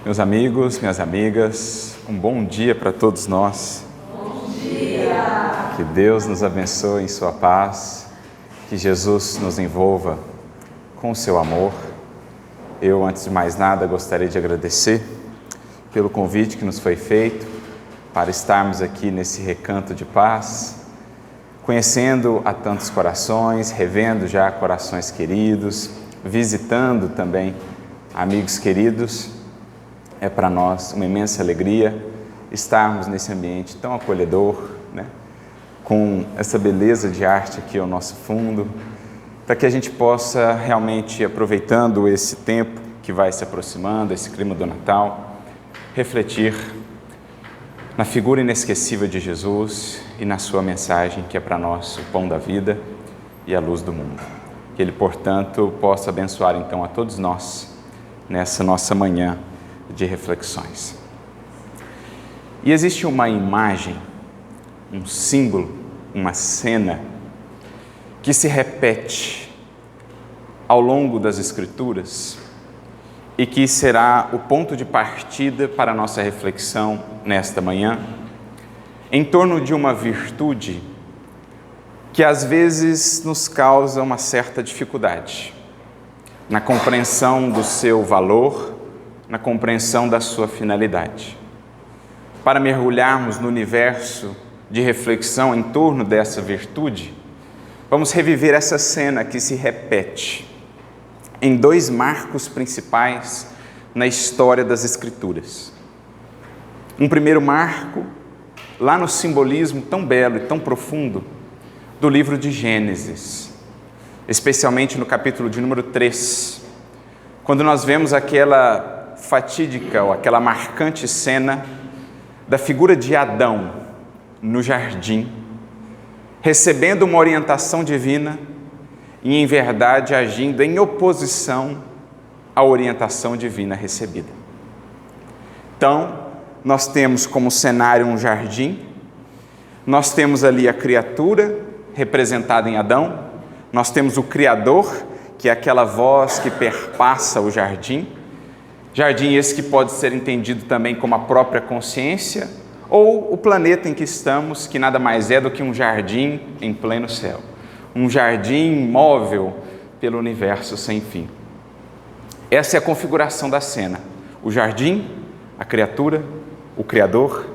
Meus amigos, minhas amigas, um bom dia para todos nós. Bom dia! Que Deus nos abençoe em sua paz, que Jesus nos envolva com o seu amor. Eu, antes de mais nada, gostaria de agradecer pelo convite que nos foi feito para estarmos aqui nesse recanto de paz, conhecendo a tantos corações, revendo já corações queridos, visitando também amigos queridos. É para nós uma imensa alegria estarmos nesse ambiente tão acolhedor, com essa beleza de arte aqui ao nosso fundo, para que a gente possa realmente, aproveitando esse tempo que vai se aproximando, esse clima do Natal, refletir na figura inesquecível de Jesus e na sua mensagem, que é para nós o pão da vida e a luz do mundo. Que Ele, portanto, possa abençoar então a todos nós nessa nossa manhã de reflexões. E existe uma imagem, um símbolo, uma cena que se repete ao longo das Escrituras e que será o ponto de partida para a nossa reflexão nesta manhã, em torno de uma virtude que às vezes nos causa uma certa dificuldade na compreensão do seu valor, na compreensão da sua finalidade. Para mergulharmos no universo de reflexão em torno dessa virtude, vamos reviver essa cena que se repete em dois marcos principais na história das Escrituras. Um primeiro marco, lá no simbolismo tão belo e tão profundo do livro de Gênesis, especialmente no capítulo de número 3, quando nós vemos aquela fatídica ou aquela marcante cena da figura de Adão no jardim, recebendo uma orientação divina e, em verdade, agindo em oposição à orientação divina recebida. Então, nós temos como cenário um jardim, nós temos ali a criatura representada em Adão, nós temos o Criador, que é aquela voz que perpassa o jardim, jardim esse que pode ser entendido também como a própria consciência ou o planeta em que estamos, que nada mais é do que um jardim em pleno céu, um jardim móvel pelo universo sem fim. Essa é a configuração da cena: o jardim, a criatura, o Criador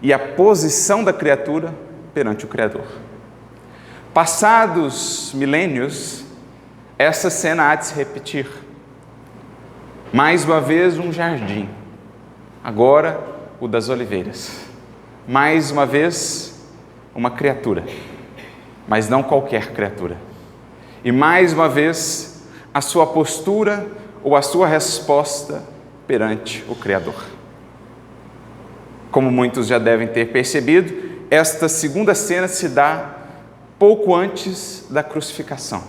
e a posição da criatura perante o Criador. Passados milênios, essa cena há de se repetir. Mais uma vez um jardim, agora o das oliveiras. Mais uma vez uma criatura, mas não qualquer criatura. E mais uma vez a sua postura ou a sua resposta perante o Criador. Como muitos já devem ter percebido, esta segunda cena se dá pouco antes da crucificação,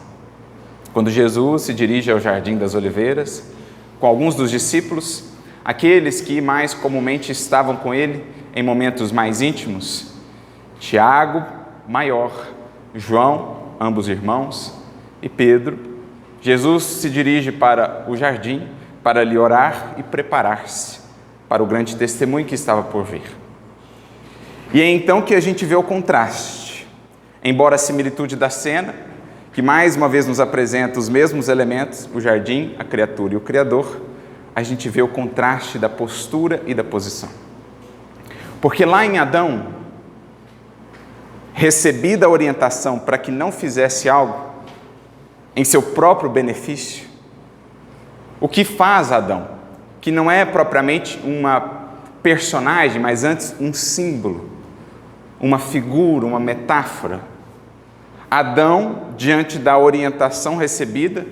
quando Jesus se dirige ao Jardim das Oliveiras com alguns dos discípulos, aqueles que mais comumente estavam com ele em momentos mais íntimos: Tiago, maior, João, ambos irmãos, e Pedro. Jesus se dirige para o jardim para lhe orar e preparar-se para o grande testemunho que estava por vir. E é então que a gente vê o contraste. Embora a similitude da cena, que mais uma vez nos apresenta os mesmos elementos, o jardim, a criatura e o Criador, a gente vê o contraste da postura e da posição. Porque lá em Adão, recebida a orientação para que não fizesse algo em seu próprio benefício, o que faz Adão, que não é propriamente uma personagem, mas antes um símbolo, uma figura, uma metáfora. Adão, diante da orientação recebida,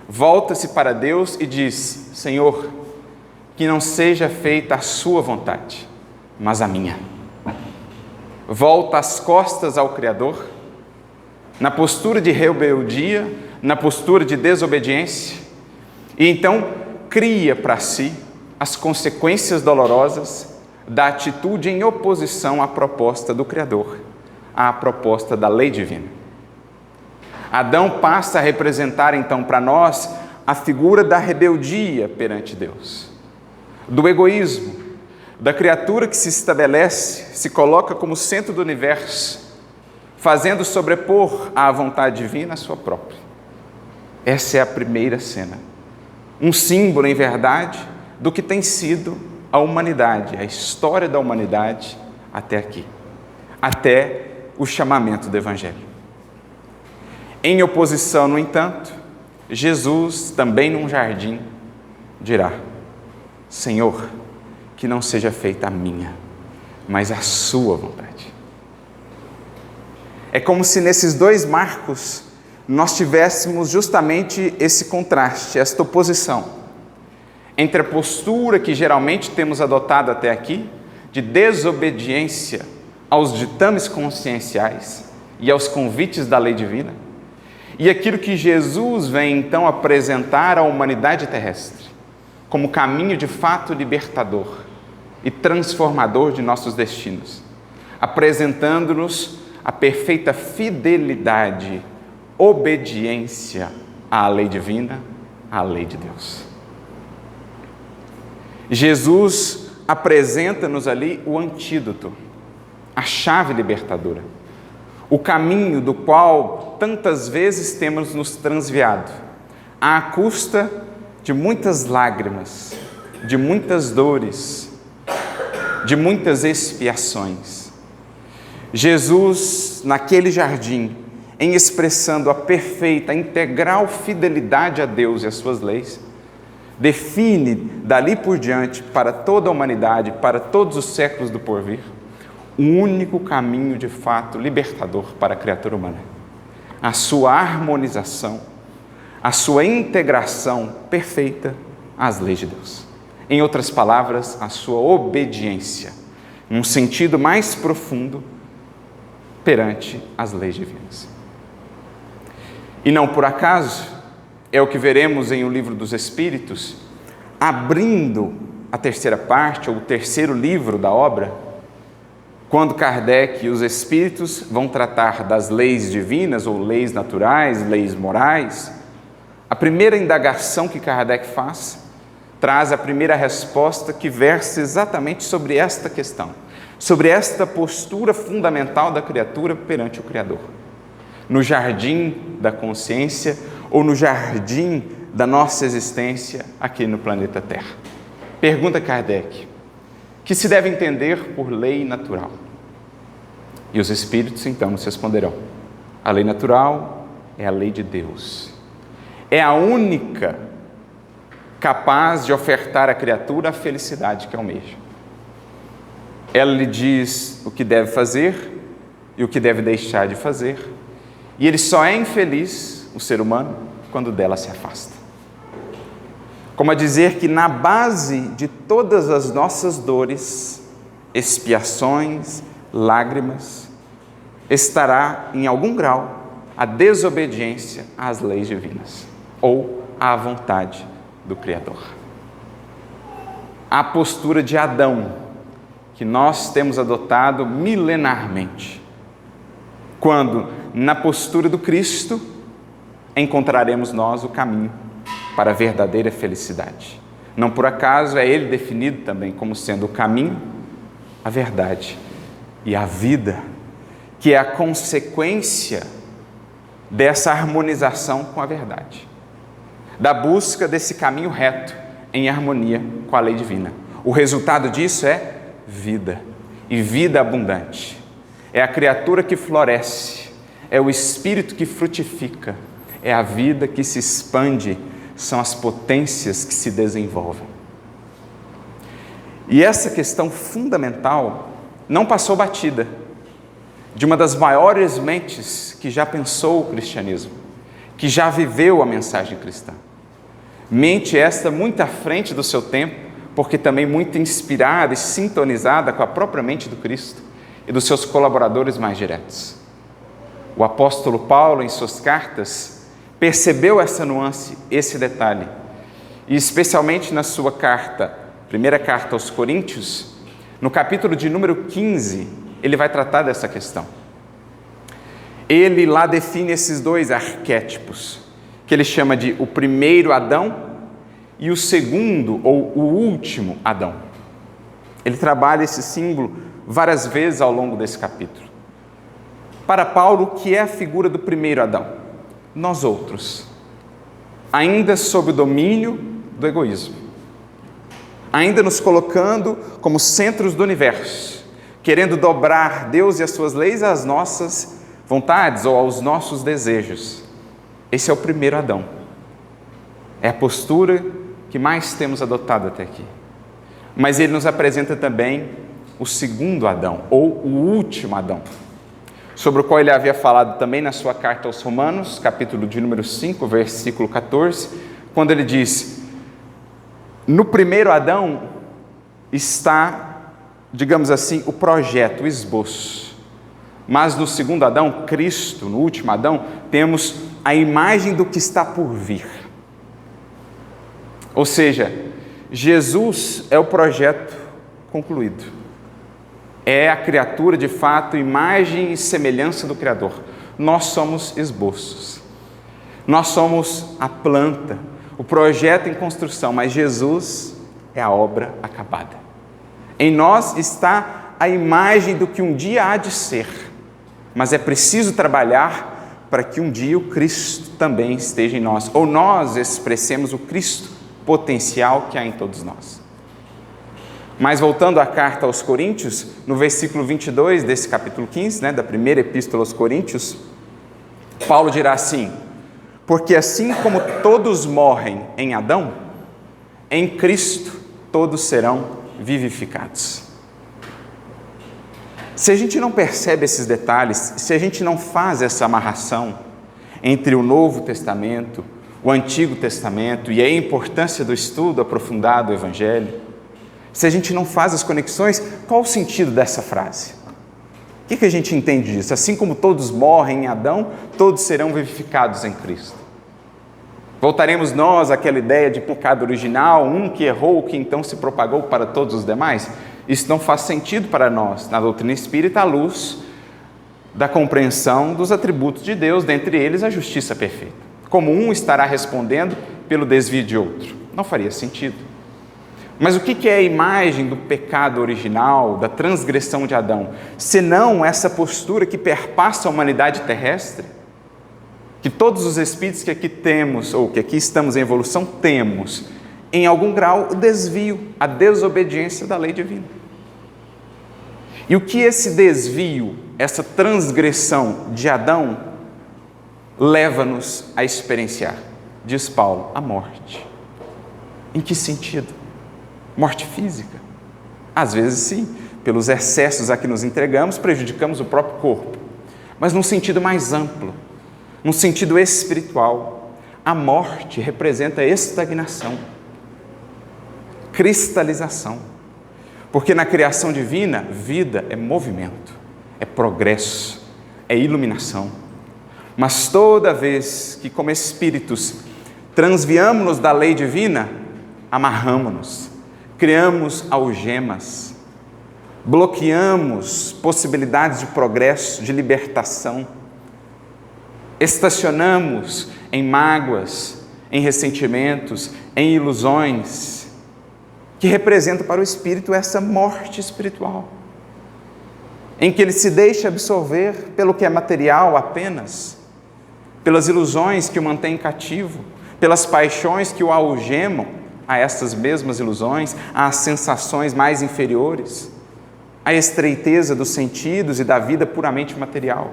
volta-se para Deus e diz: Senhor, que não seja feita a sua vontade, mas a minha. Volta as costas ao Criador, na postura de rebeldia, na postura de desobediência, e então cria para si as consequências dolorosas da atitude em oposição à proposta do Criador, à proposta da lei divina. Adão passa a representar então para nós a figura da rebeldia perante Deus. do egoísmo, da criatura que se estabelece, se coloca como centro do universo, fazendo sobrepor à vontade divina a sua própria. Essa é a primeira cena. Um símbolo, em verdade, do que tem sido a humanidade, a história da humanidade até aqui, até o chamamento do Evangelho. Em oposição, no entanto, Jesus, também num jardim, dirá: Senhor, que não seja feita a minha, mas a sua vontade. É como se nesses dois marcos nós tivéssemos justamente esse contraste, esta oposição entre a postura que geralmente temos adotado até aqui, de desobediência aos ditames conscienciais e aos convites da lei divina, e aquilo que Jesus vem então apresentar à humanidade terrestre como caminho de fato libertador e transformador de nossos destinos, apresentando-nos a perfeita fidelidade, obediência à lei divina, à lei de Deus. Jesus apresenta-nos ali o antídoto, a chave libertadora, o caminho do qual tantas vezes temos nos transviado, à custa de muitas lágrimas, de muitas dores, de muitas expiações. Jesus, naquele jardim, em expressando a perfeita, a integral fidelidade a Deus e às suas leis, define dali por diante para toda a humanidade, para todos os séculos do porvir, um único caminho de fato libertador para a criatura humana: a sua harmonização, a sua integração perfeita às leis de Deus. Em outras palavras, a sua obediência, num sentido mais profundo, perante as leis divinas. E não por acaso, é o que veremos em O Livro dos Espíritos, abrindo a terceira parte, ou o terceiro livro da obra, quando Kardec e os Espíritos vão tratar das leis divinas, ou leis naturais, leis morais. A primeira indagação que Kardec faz traz a primeira resposta, que versa exatamente sobre esta questão, sobre esta postura fundamental da criatura perante o Criador, no jardim da consciência ou no jardim da nossa existência aqui no planeta Terra. Pergunta Kardec: que se deve entender por lei natural? E os Espíritos então nos responderão: a lei natural é a lei de Deus. É a única capaz de ofertar à criatura a felicidade que almeja. Ela lhe diz o que deve fazer e o que deve deixar de fazer, e ele só é infeliz, o ser humano, quando dela se afasta. Como a dizer que na base de todas as nossas dores, expiações, lágrimas, estará em algum grau a desobediência às leis divinas ou à vontade do Criador. A postura de Adão que nós temos adotado milenarmente, quando na postura do Cristo encontraremos nós o caminho para a verdadeira felicidade. Não por acaso é ele definido também como sendo o caminho, a verdade e a vida, que é a consequência dessa harmonização com a verdade, da busca desse caminho reto em harmonia com a lei divina. O resultado disso é vida, e vida abundante. É a criatura que floresce, é o espírito que frutifica, é a vida que se expande, são as potências que se desenvolvem. E essa questão fundamental não passou batida de uma das maiores mentes que já pensou o cristianismo, que já viveu a mensagem cristã. Mente esta muito à frente do seu tempo, porque também muito inspirada e sintonizada com a própria mente do Cristo e dos seus colaboradores mais diretos. O apóstolo Paulo, em suas cartas, percebeu essa nuance, esse detalhe, e especialmente na sua carta, primeira carta aos Coríntios, no capítulo de número 15, ele vai tratar dessa questão. Ele lá define esses dois arquétipos, que ele chama de o primeiro Adão e o segundo ou o último Adão. Ele trabalha esse símbolo várias vezes ao longo desse capítulo. Para Paulo, o que é a figura do primeiro Adão? Nós outros, ainda sob o domínio do egoísmo, ainda nos colocando como centros do universo, querendo dobrar Deus e as suas leis às nossas vontades ou aos nossos desejos. Esse é o primeiro Adão. É a postura que mais temos adotado até aqui. Mas ele nos apresenta também o segundo Adão, ou o último Adão, sobre o qual ele havia falado também na sua carta aos Romanos, capítulo de número 5, versículo 14, quando ele diz: no primeiro Adão está, digamos assim, o projeto, o esboço. Mas no segundo Adão, Cristo, no último Adão, temos a imagem do que está por vir. Ou seja, Jesus é o projeto concluído. É a criatura, de fato, imagem e semelhança do Criador. Nós somos esboços. Nós somos a planta, o projeto em construção, mas Jesus é a obra acabada. Em nós está a imagem do que um dia há de ser, mas é preciso trabalhar para que um dia o Cristo também esteja em nós, ou nós expressemos o Cristo potencial que há em todos nós. Mas voltando à carta aos Coríntios, no versículo 22 desse capítulo 15, da primeira epístola aos Coríntios, Paulo dirá assim: porque assim como todos morrem em Adão, em Cristo todos serão vivificados. Se a gente não percebe esses detalhes, se a gente não faz essa amarração entre o Novo Testamento, o Antigo Testamento e a importância do estudo aprofundado do Evangelho, se a gente não faz as conexões, qual o sentido dessa frase? O que a gente entende disso? Assim como todos morrem em Adão, todos serão vivificados em Cristo. Voltaremos nós àquela ideia de pecado original, um que errou, que então se propagou para todos os demais? Isso não faz sentido para nós, na doutrina espírita, à luz da compreensão dos atributos de Deus, dentre eles a justiça perfeita. Como um estará respondendo pelo desvio de outro? Não faria sentido. Mas o que é a imagem do pecado original, da transgressão de Adão? Senão essa postura que perpassa a humanidade terrestre, que todos os espíritos que aqui temos, ou que aqui estamos em evolução, temos, em algum grau, o desvio, a desobediência da lei divina. E o que esse desvio, essa transgressão de Adão, leva-nos a experienciar? Diz Paulo, a morte. Em que sentido? Morte física? Às vezes sim, pelos excessos a que nos entregamos, prejudicamos o próprio corpo. Mas num sentido mais amplo, num sentido espiritual, a morte representa estagnação, cristalização. Porque na criação divina, vida é movimento, é progresso, é iluminação. Mas toda vez que como espíritos transviamos-nos da lei divina, amarramos-nos, criamos algemas, bloqueamos possibilidades de progresso, de libertação, estacionamos em mágoas, em ressentimentos, em ilusões, que representam para o espírito essa morte espiritual, em que ele se deixa absorver pelo que é material apenas, pelas ilusões que o mantêm cativo, pelas paixões que o algemam a essas mesmas ilusões, às sensações mais inferiores, à estreiteza dos sentidos e da vida puramente material.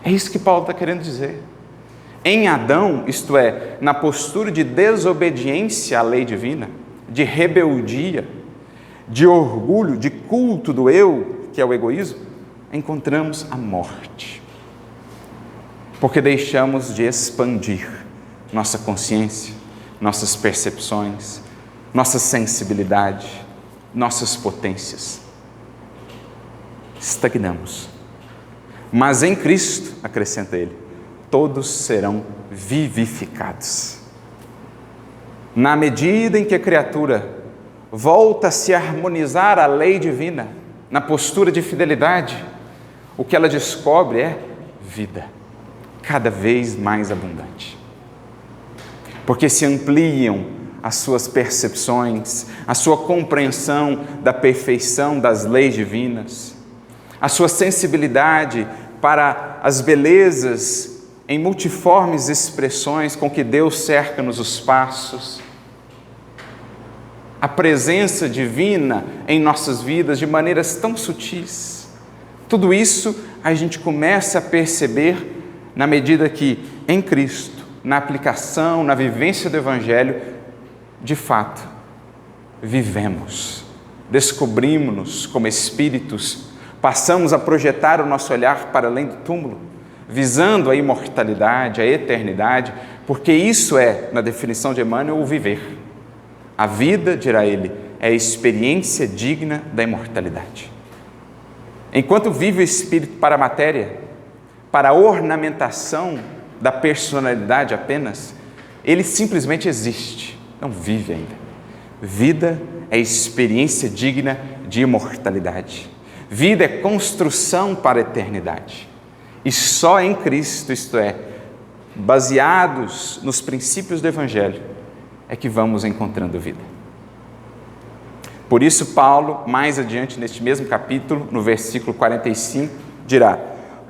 É isso que Paulo está querendo dizer. Em Adão, isto é, na postura de desobediência à lei divina, de rebeldia, de orgulho, de culto do eu, que é o egoísmo, encontramos a morte. Porque deixamos de expandir nossa consciência, nossas percepções, nossa sensibilidade, nossas potências. Estagnamos. Mas em Cristo, acrescenta ele, todos serão vivificados. Na medida em que a criatura volta a se harmonizar à lei divina, na postura de fidelidade, o que ela descobre é vida, cada vez mais abundante. Porque se ampliam as suas percepções, a sua compreensão da perfeição das leis divinas, a sua sensibilidade para as belezas em multiformes expressões com que Deus cerca-nos os passos, a presença divina em nossas vidas de maneiras tão sutis. Tudo isso a gente começa a perceber na medida que, em Cristo, na aplicação, na vivência do Evangelho, de fato, vivemos, descobrimos-nos como espíritos, passamos a projetar o nosso olhar para além do túmulo, visando a imortalidade, a eternidade, porque isso é, na definição de Emmanuel, o viver. A vida, dirá ele, é a experiência digna da imortalidade. Enquanto vive o espírito para a matéria, para a ornamentação da personalidade apenas, ele simplesmente existe, não vive ainda. Vida é experiência digna de imortalidade. Vida é construção para a eternidade. E só em Cristo, isto é, baseados nos princípios do Evangelho, é que vamos encontrando vida. Por isso, Paulo, mais adiante neste mesmo capítulo, no versículo 45, dirá: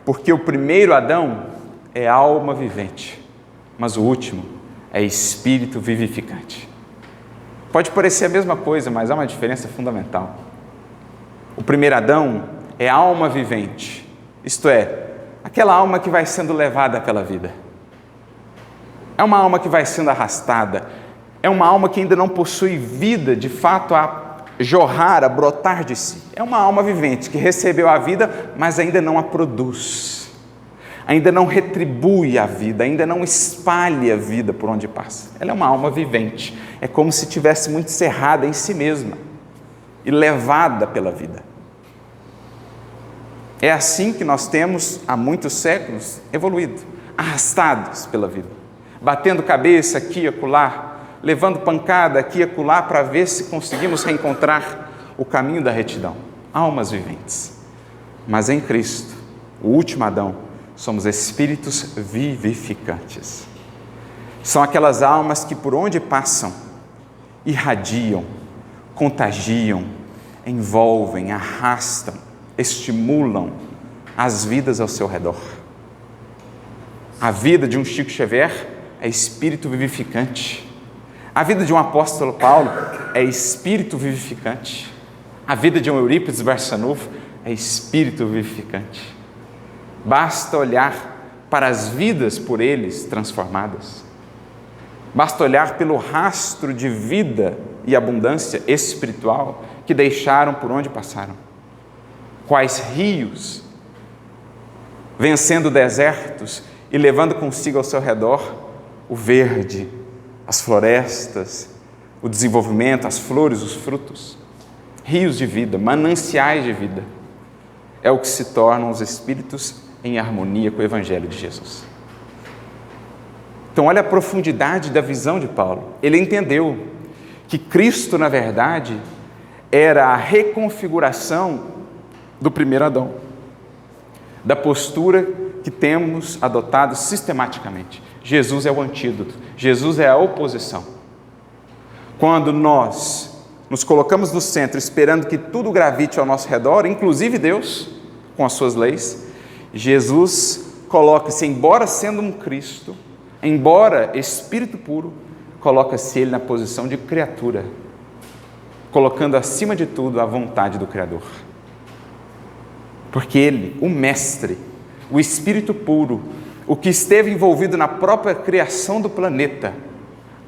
porque o primeiro Adão é alma vivente, mas o último é espírito vivificante. Pode parecer a mesma coisa, mas há uma diferença fundamental. O primeiro Adão é alma vivente, isto é, aquela alma que vai sendo levada pela vida. É uma alma que vai sendo arrastada, é uma alma que ainda não possui vida, de fato, a jorrar, a brotar de si. É uma alma vivente que recebeu a vida, mas ainda não a produz. Ainda não retribui a vida, ainda não espalha a vida por onde passa. Ela é uma alma vivente. É como se estivesse muito cerrada em si mesma e levada pela vida. É assim que nós temos, há muitos séculos, evoluído, arrastados pela vida, batendo cabeça aqui e acolá, levando pancada aqui e acolá para ver se conseguimos reencontrar o caminho da retidão. Almas viventes. Mas em Cristo, o último Adão, somos espíritos vivificantes. São aquelas almas que por onde passam, irradiam, contagiam, envolvem, arrastam, estimulam as vidas ao seu redor. A vida de um Chico Xavier é espírito vivificante. A vida de um apóstolo Paulo é espírito vivificante. A vida de um Eurípides Barçanufo é espírito vivificante. Basta olhar para as vidas por eles transformadas. Basta olhar pelo rastro de vida e abundância espiritual que deixaram por onde passaram. Quais rios, vencendo desertos e levando consigo ao seu redor o verde, as florestas, o desenvolvimento, as flores, os frutos, rios de vida, mananciais de vida, é o que se tornam os espíritos em harmonia com o Evangelho de Jesus. Então, olha a profundidade da visão de Paulo. Ele entendeu que Cristo, na verdade, era a reconfiguração do primeiro Adão, da postura que temos adotado sistematicamente. Jesus é o antídoto, Jesus é a oposição. Quando nós nos colocamos no centro, esperando que tudo gravite ao nosso redor, inclusive Deus, com as suas leis, Jesus coloca-se, embora sendo um Cristo, embora Espírito puro, coloca-se ele na posição de criatura, colocando acima de tudo a vontade do Criador. Porque ele, o Mestre, o Espírito puro, o que esteve envolvido na própria criação do planeta,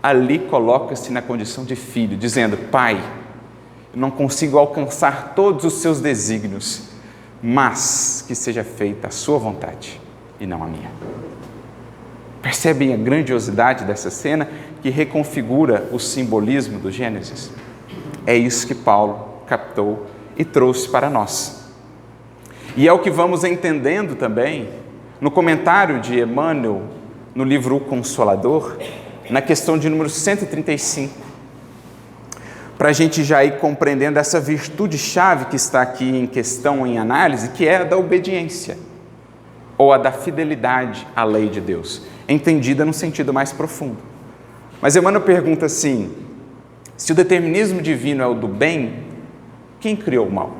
ali coloca-se na condição de filho, dizendo: Pai, eu não consigo alcançar todos os seus desígnios, mas que seja feita a sua vontade e não a minha. Percebem a grandiosidade dessa cena que reconfigura o simbolismo do Gênesis? É isso que Paulo captou e trouxe para nós. E é o que vamos entendendo também no comentário de Emmanuel, no livro O Consolador, na questão de número 135, para a gente já ir compreendendo essa virtude-chave que está aqui em questão, em análise, que é a da obediência, ou a da fidelidade à lei de Deus, entendida no sentido mais profundo. Mas Emmanuel pergunta assim: Se o determinismo divino é o do bem, quem criou o mal?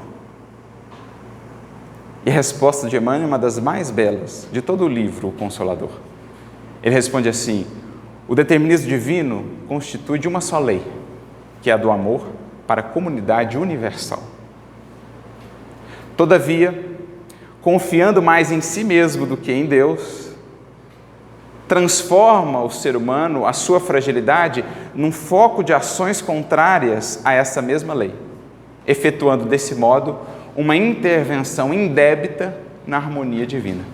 E a resposta de Emmanuel é uma das mais belas de todo o livro, O Consolador. Ele responde assim: o determinismo divino constitui de uma só lei, que é a do amor para a comunidade universal. Todavia, confiando mais em si mesmo do que em Deus, transforma o ser humano, a sua fragilidade, num foco de ações contrárias a essa mesma lei, efetuando desse modo uma intervenção indébita na harmonia divina.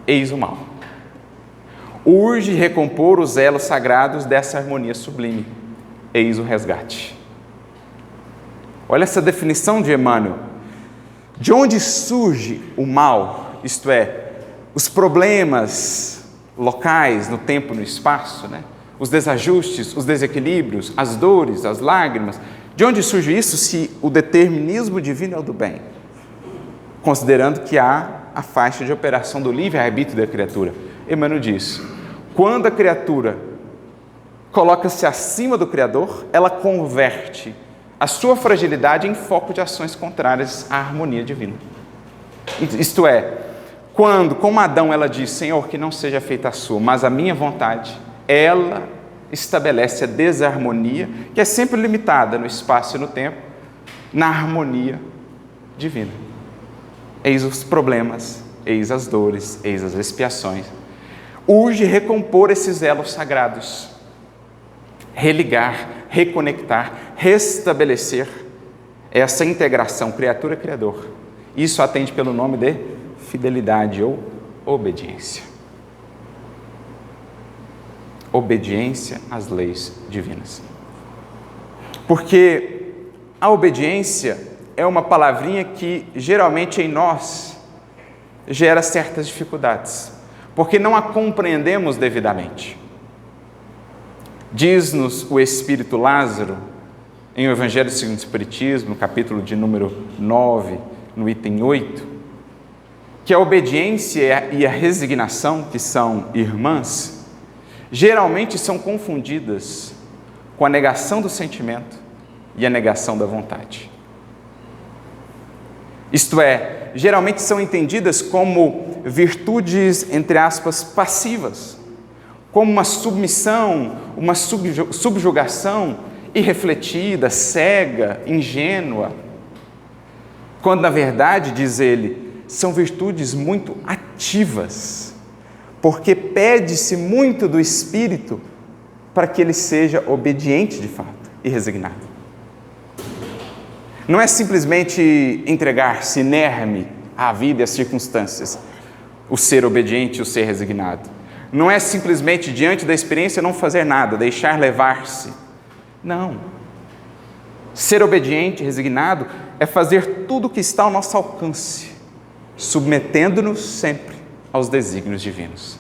Eis o mal. Urge recompor os elos sagrados dessa harmonia sublime. Eis o resgate. Olha essa definição de Emmanuel. De onde surge o mal, isto é, os problemas locais no tempo e no espaço, né? Os desajustes, os desequilíbrios, as dores, as lágrimas. De onde surge isso se o determinismo divino é o do bem? Considerando que há a faixa de operação do livre-arbítrio da criatura. Emmanuel diz: quando a criatura coloca-se acima do Criador, ela converte a sua fragilidade em foco de ações contrárias à harmonia divina. Isto é, quando, como Adão, ela diz: Senhor, que não seja feita a sua, mas a minha vontade, ela estabelece a desarmonia, que é sempre limitada no espaço e no tempo, na harmonia divina. Eis os problemas, eis as dores, eis as expiações. Urge recompor esses elos sagrados, religar, reconectar, restabelecer essa integração criatura-criador. Isso atende pelo nome de fidelidade ou obediência. Obediência às leis divinas. Porque a obediência é uma palavrinha que geralmente em nós gera certas dificuldades, porque não a compreendemos devidamente. Diz-nos o Espírito Lázaro, em O Evangelho segundo o Espiritismo, no capítulo de número 9, no item 8, que a obediência e a resignação, que são irmãs, geralmente são confundidas com a negação do sentimento e a negação da vontade. Isto é, geralmente são entendidas como virtudes, entre aspas, passivas, como uma submissão, uma subjugação irrefletida, cega, ingênua, quando na verdade, diz ele, são virtudes muito ativas, porque pede-se muito do espírito para que ele seja obediente de fato e resignado. Não é simplesmente entregar-se inerme à vida e às circunstâncias, o ser obediente e o ser resignado. Não é simplesmente, diante da experiência, não fazer nada, deixar levar-se. Não. Ser obediente e resignado é fazer tudo o que está ao nosso alcance, submetendo-nos sempre aos desígnios divinos.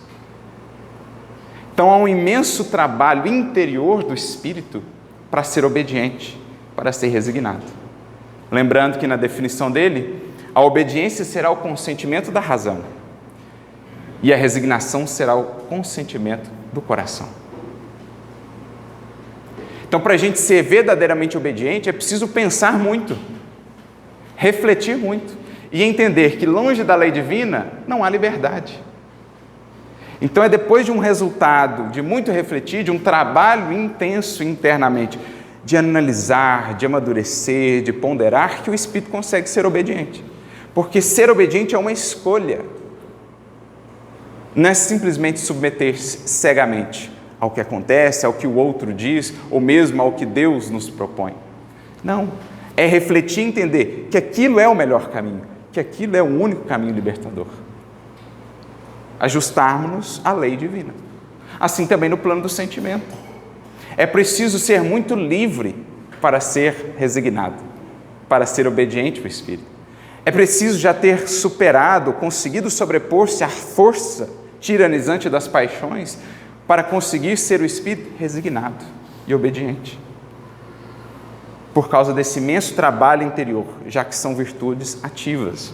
Então há um imenso trabalho interior do espírito para ser obediente, para ser resignado. Lembrando que na definição dele, a obediência será o consentimento da razão e a resignação será o consentimento do coração. Então, para a gente ser verdadeiramente obediente, é preciso pensar muito, refletir muito e entender que longe da lei divina não há liberdade. Então é depois de um resultado, de muito refletir, de um trabalho intenso internamente, de analisar, de amadurecer, de ponderar, que o espírito consegue ser obediente. Porque ser obediente é uma escolha. Não é simplesmente submeter-se cegamente ao que acontece, ao que o outro diz, ou mesmo ao que Deus nos propõe. Não, é refletir e entender que aquilo é o melhor caminho, que aquilo é o único caminho libertador. Ajustarmos-nos à lei divina. Assim também no plano do sentimento. É preciso ser muito livre para ser resignado, para ser obediente ao Espírito. É preciso já ter superado, conseguido sobrepor-se à força tiranizante das paixões para conseguir ser o Espírito resignado e obediente. Por causa desse imenso trabalho interior, já que são virtudes ativas.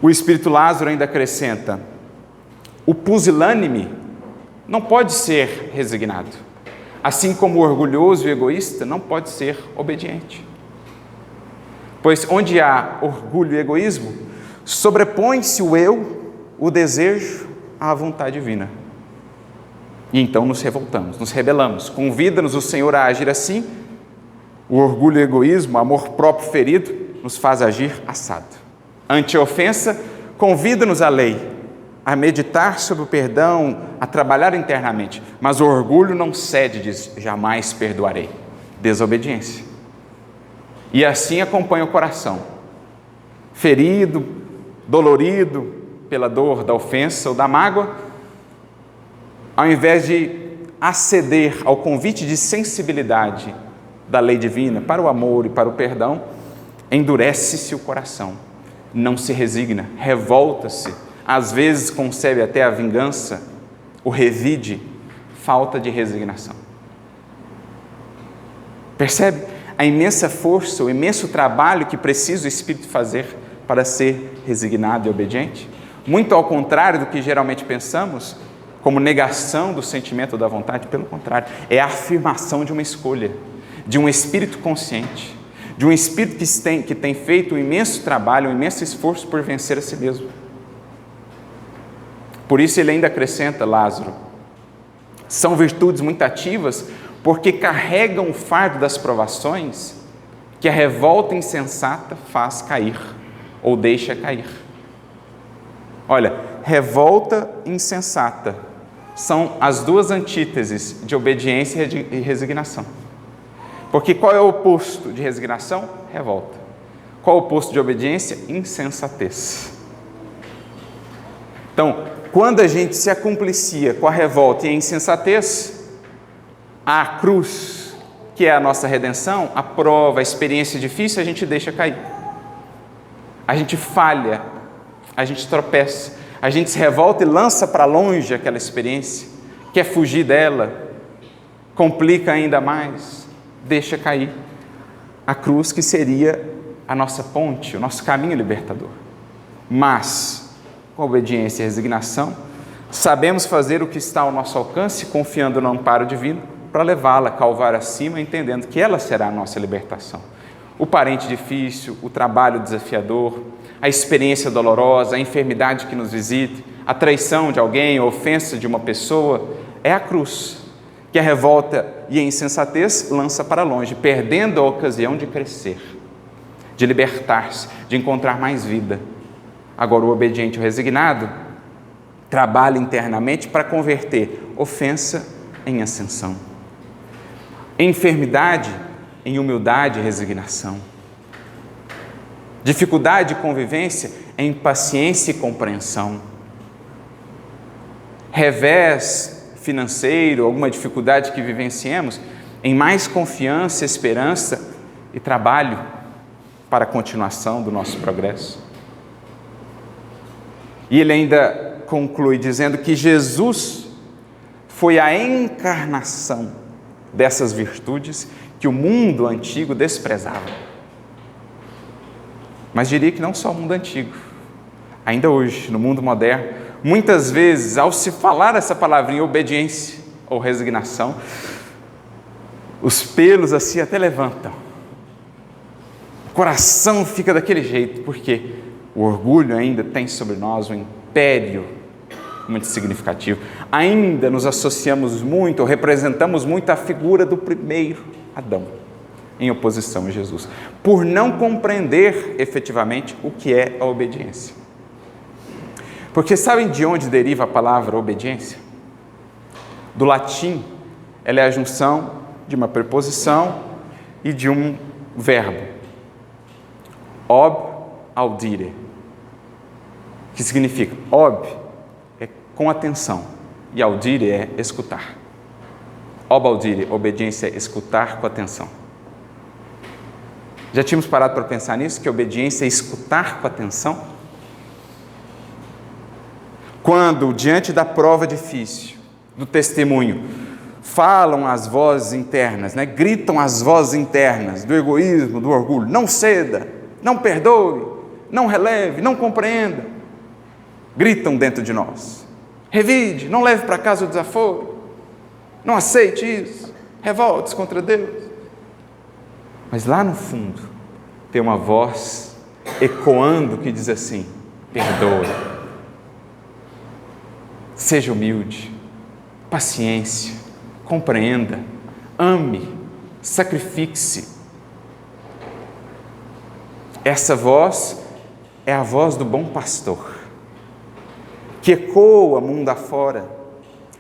O Espírito Lázaro ainda acrescenta: o pusilânime não pode ser resignado. Assim como o orgulhoso e o egoísta não pode ser obediente. Pois onde há orgulho e egoísmo, sobrepõe-se o eu, o desejo, à vontade divina. E então nos revoltamos, nos rebelamos. Convida-nos o Senhor a agir assim. O orgulho e o egoísmo, o amor próprio ferido, nos faz agir assado. Ante a ofensa, convida-nos a lei, a meditar sobre o perdão, a trabalhar internamente. Mas o orgulho não cede, diz, jamais perdoarei. Desobediência. E assim acompanha o coração, ferido, dolorido pela dor da ofensa ou da mágoa, ao invés de aceder ao convite de sensibilidade da lei divina para o amor e para o perdão, endurece-se o coração, não se resigna, revolta-se, às vezes concebe até a vingança, o revide, falta de resignação. Percebe a imensa força, o imenso trabalho que precisa o Espírito fazer para ser resignado e obediente? Muito ao contrário do que geralmente pensamos, como negação do sentimento da vontade, pelo contrário, é a afirmação de uma escolha, de um espírito consciente, de um espírito que tem feito um imenso trabalho, um imenso esforço por vencer a si mesmo. Por isso ele ainda acrescenta, Lázaro, são virtudes muito ativas porque carregam o fardo das provações que a revolta insensata faz cair ou deixa cair. Olha, revolta insensata são as duas antíteses de obediência e resignação. Porque qual é o oposto de resignação? Revolta. Qual é o oposto de obediência? Insensatez. Então, quando a gente se acumplicia com a revolta e a insensatez, a cruz, que é a nossa redenção, a prova, a experiência difícil, a gente deixa cair. A gente falha, a gente tropeça, a gente se revolta e lança para longe aquela experiência, quer fugir dela, complica ainda mais, deixa cair a cruz que seria a nossa ponte, o nosso caminho libertador. Mas, com obediência e resignação, sabemos fazer o que está ao nosso alcance, confiando no amparo divino, para levá-la Calvário acima, entendendo que ela será a nossa libertação. O parente difícil, o trabalho desafiador, a experiência dolorosa, a enfermidade que nos visite, a traição de alguém, a ofensa de uma pessoa, é a cruz, que a revolta e a insensatez lança para longe, perdendo a ocasião de crescer, de libertar-se, de encontrar mais vida. Agora, o obediente e o resignado trabalha internamente para converter ofensa em ascensão, enfermidade em humildade e resignação, dificuldade de convivência em paciência e compreensão, revés financeiro, alguma dificuldade que vivenciemos, em mais confiança, esperança e trabalho para a continuação do nosso progresso. E ele ainda conclui dizendo que Jesus foi a encarnação dessas virtudes que o mundo antigo desprezava. Mas diria que não só o mundo antigo, ainda hoje, no mundo moderno, muitas vezes, ao se falar essa palavrinha obediência ou resignação, os pelos assim até levantam. O coração fica daquele jeito, porque o orgulho ainda tem sobre nós um império muito significativo. Ainda nos associamos muito, ou representamos muito a figura do primeiro Adão, em oposição a Jesus, por não compreender efetivamente o que é a obediência. Porque sabem de onde deriva a palavra obediência? Do latim, ela é a junção de uma preposição e de um verbo. Ob audire, que significa ob é com atenção e audire é escutar. Ob audire, obediência é escutar com atenção. Já tínhamos parado para pensar nisso, que obediência é escutar com atenção? Quando, diante da prova difícil, do testemunho, falam as vozes internas, gritam as vozes internas do egoísmo, do orgulho, não ceda, não perdoe, não releve, não compreenda, gritam dentro de nós, revide, não leve para casa o desaforo, não aceite isso. revoltas contra Deus. Mas lá no fundo, tem uma voz ecoando que diz assim: perdoa, seja humilde, paciência, compreenda, ame, sacrifique-se. Essa voz é a voz do bom pastor, que ecoa mundo afora,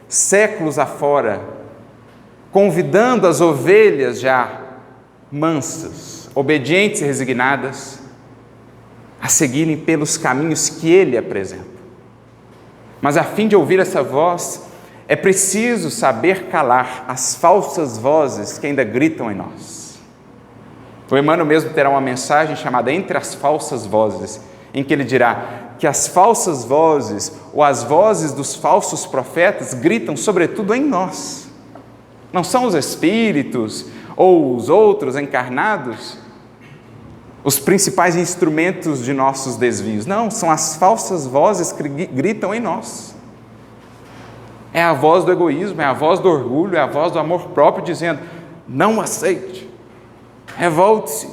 séculos afora, convidando as ovelhas já mansas, obedientes e resignadas, a seguirem pelos caminhos que Ele apresenta. Mas a fim de ouvir essa voz, é preciso saber calar as falsas vozes que ainda gritam em nós. O Emmanuel mesmo terá uma mensagem chamada Entre as Falsas Vozes, em que ele dirá que as falsas vozes ou as vozes dos falsos profetas gritam sobretudo em nós. Não são os espíritos ou os outros encarnados os principais instrumentos de nossos desvios. Não, são as falsas vozes que gritam em nós. É a voz do egoísmo, é a voz do orgulho, é a voz do amor próprio dizendo: não aceite, revolte-se,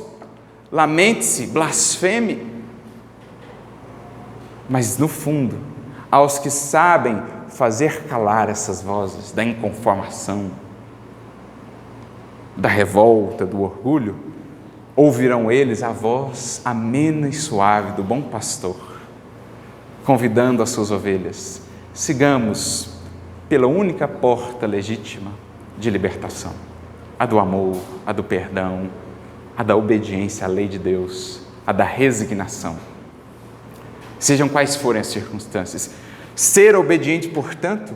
lamente-se, blasfeme. Mas no fundo, aos que sabem fazer calar essas vozes da inconformação, da revolta, do orgulho, ouvirão eles a voz amena e suave do bom pastor, convidando as suas ovelhas: sigamos pela única porta legítima de libertação, a do amor, a do perdão, a da obediência à lei de Deus, a da resignação. Sejam quais forem as circunstâncias, ser obediente, portanto,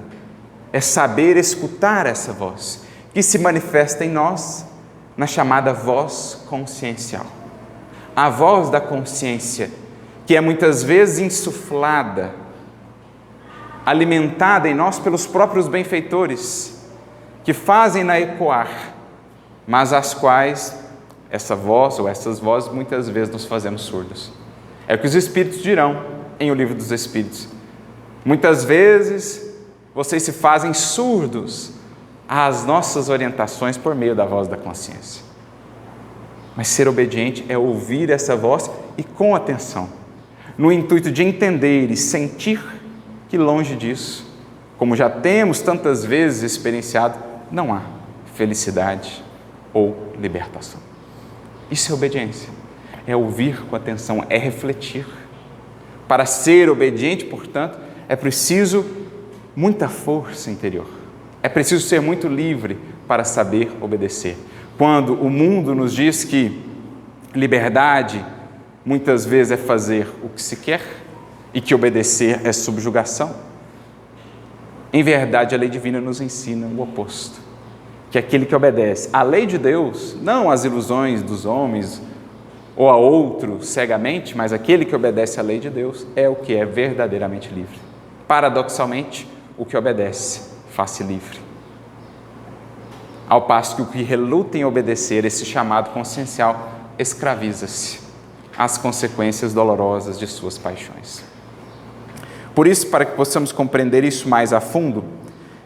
é saber escutar essa voz, que se manifesta em nós na chamada voz consciencial. A voz da consciência, que é muitas vezes insuflada, alimentada em nós pelos próprios benfeitores, que fazem-na ecoar, mas às quais essa voz ou essas vozes muitas vezes nos fazemos surdos. É o que os Espíritos dirão em O Livro dos Espíritos. Muitas vezes vocês se fazem surdos às nossas orientações por meio da voz da consciência. Mas ser obediente é ouvir essa voz e com atenção, no intuito de entender e sentir que longe disso, como já temos tantas vezes experienciado, não há felicidade ou libertação. Isso é obediência, é ouvir com atenção, é refletir. Para ser obediente, portanto, é preciso muita força interior. É preciso ser muito livre para saber obedecer. Quando o mundo nos diz que liberdade muitas vezes é fazer o que se quer e que obedecer é subjugação, em verdade a lei divina nos ensina o oposto, que aquele que obedece à lei de Deus, não às ilusões dos homens ou a outro cegamente, mas aquele que obedece à lei de Deus é o que é verdadeiramente livre. Paradoxalmente, o que obedece faz-se livre. Ao passo que o que reluta em obedecer esse chamado consciencial escraviza-se às consequências dolorosas de suas paixões. Por isso, para que possamos compreender isso mais a fundo,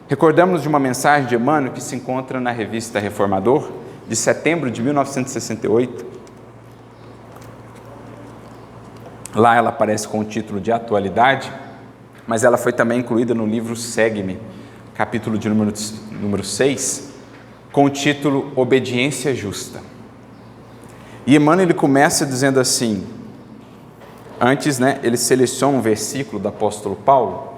recordamos de uma mensagem de Emmanuel que se encontra na revista Reformador, de setembro de 1968. Lá ela aparece com o título de Atualidade, mas ela foi também incluída no livro Segue-me, capítulo de número 6, com o título Obediência Justa. E Emmanuel ele começa dizendo assim, antes, ele seleciona um versículo do apóstolo Paulo,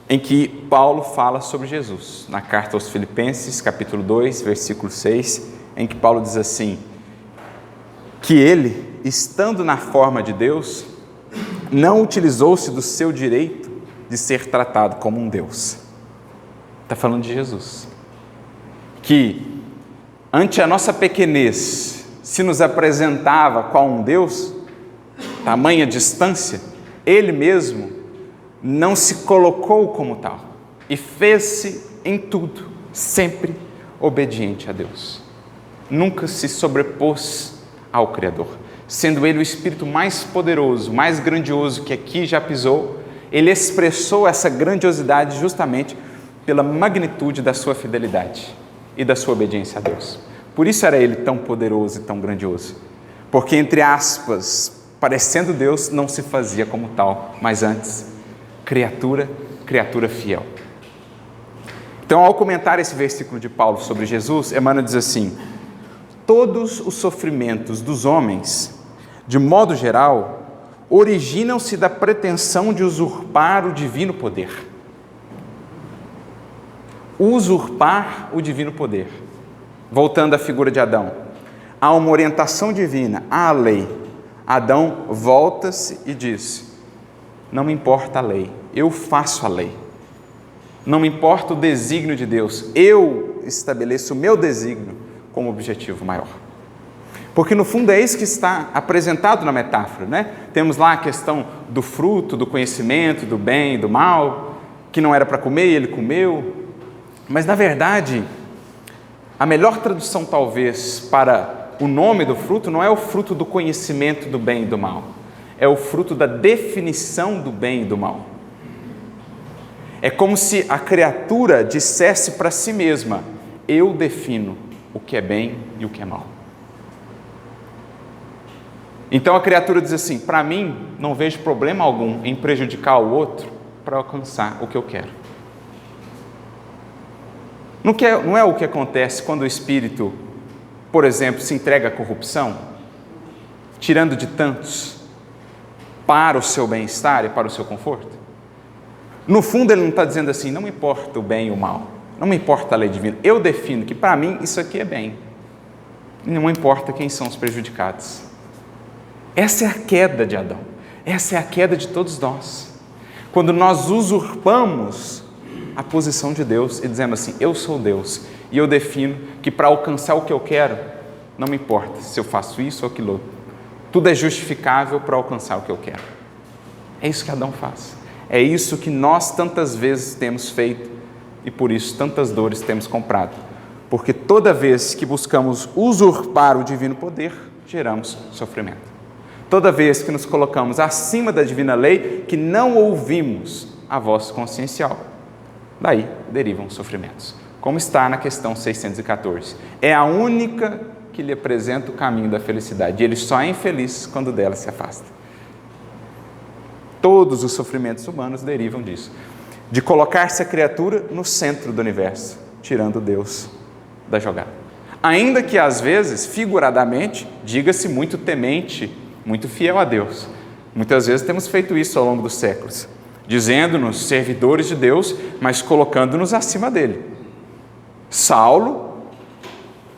em que Paulo fala sobre Jesus, na carta aos Filipenses, capítulo 2, versículo 6, em que Paulo diz assim, que ele, estando na forma de Deus, não utilizou-se do seu direito de ser tratado como um Deus. Está falando de Jesus, que ante a nossa pequenez se nos apresentava qual um Deus, tamanha distância, ele mesmo não se colocou como tal e fez-se em tudo, sempre obediente a Deus. Nunca se sobrepôs ao Criador, sendo ele o Espírito mais poderoso, mais grandioso que aqui já pisou. Ele expressou essa grandiosidade justamente pela magnitude da sua fidelidade. e da sua obediência a Deus. Por isso era ele tão poderoso e tão grandioso. Porque, entre aspas, parecendo Deus, não se fazia como tal, mas antes, criatura fiel. Então, ao comentar esse versículo de Paulo sobre Jesus, Emmanuel diz assim: todos os sofrimentos dos homens, de modo geral, originam-se da pretensão de usurpar o divino poder. Usurpar o divino poder. Voltando à figura de Adão, há uma orientação divina, há a lei. Adão volta-se e diz: não me importa a lei, eu faço a lei. Não me importa o desígnio de Deus, eu estabeleço o meu desígnio como objetivo maior. Porque no fundo é isso que está apresentado na metáfora, né? Temos lá a questão do fruto, do conhecimento, do bem e do mal, que não era para comer e ele comeu. Mas na verdade, a melhor tradução talvez para o nome do fruto não é o fruto do conhecimento do bem e do mal, é o fruto da definição do bem e do mal. É como se a criatura dissesse para si mesma: eu defino o que é bem e o que é mal. Então a criatura diz assim: para mim, não vejo problema algum em prejudicar o outro para alcançar o que eu quero. Não é o que acontece quando o espírito, por exemplo, se entrega à corrupção, tirando de tantos para o seu bem-estar e para o seu conforto? No fundo ele não está dizendo assim: não me importa o bem e o mal, não me importa a lei divina, eu defino que para mim isso aqui é bem, e não importa quem são os prejudicados. Essa é a queda de Adão, essa é a queda de todos nós, quando nós usurpamos a posição de Deus e dizemos assim: eu sou Deus e eu defino que para alcançar o que eu quero, não me importa se eu faço isso ou aquilo outro, tudo é justificável para alcançar o que eu quero. É isso que Adão faz, é isso que nós tantas vezes temos feito e por isso tantas dores temos comprado, porque toda vez que buscamos usurpar o divino poder, geramos sofrimento. Toda vez que nos colocamos acima da divina lei, que não ouvimos a voz consciencial, daí derivam sofrimentos, como está na questão 614. É a única que lhe apresenta o caminho da felicidade, e ele só é infeliz quando dela se afasta. Todos os sofrimentos humanos derivam disso, de colocar-se a criatura no centro do universo, tirando Deus da jogada. Ainda que às vezes, figuradamente, diga-se muito temente, muito fiel a Deus. Muitas vezes temos feito isso ao longo dos séculos, dizendo-nos servidores de Deus, mas colocando-nos acima dele. Saulo,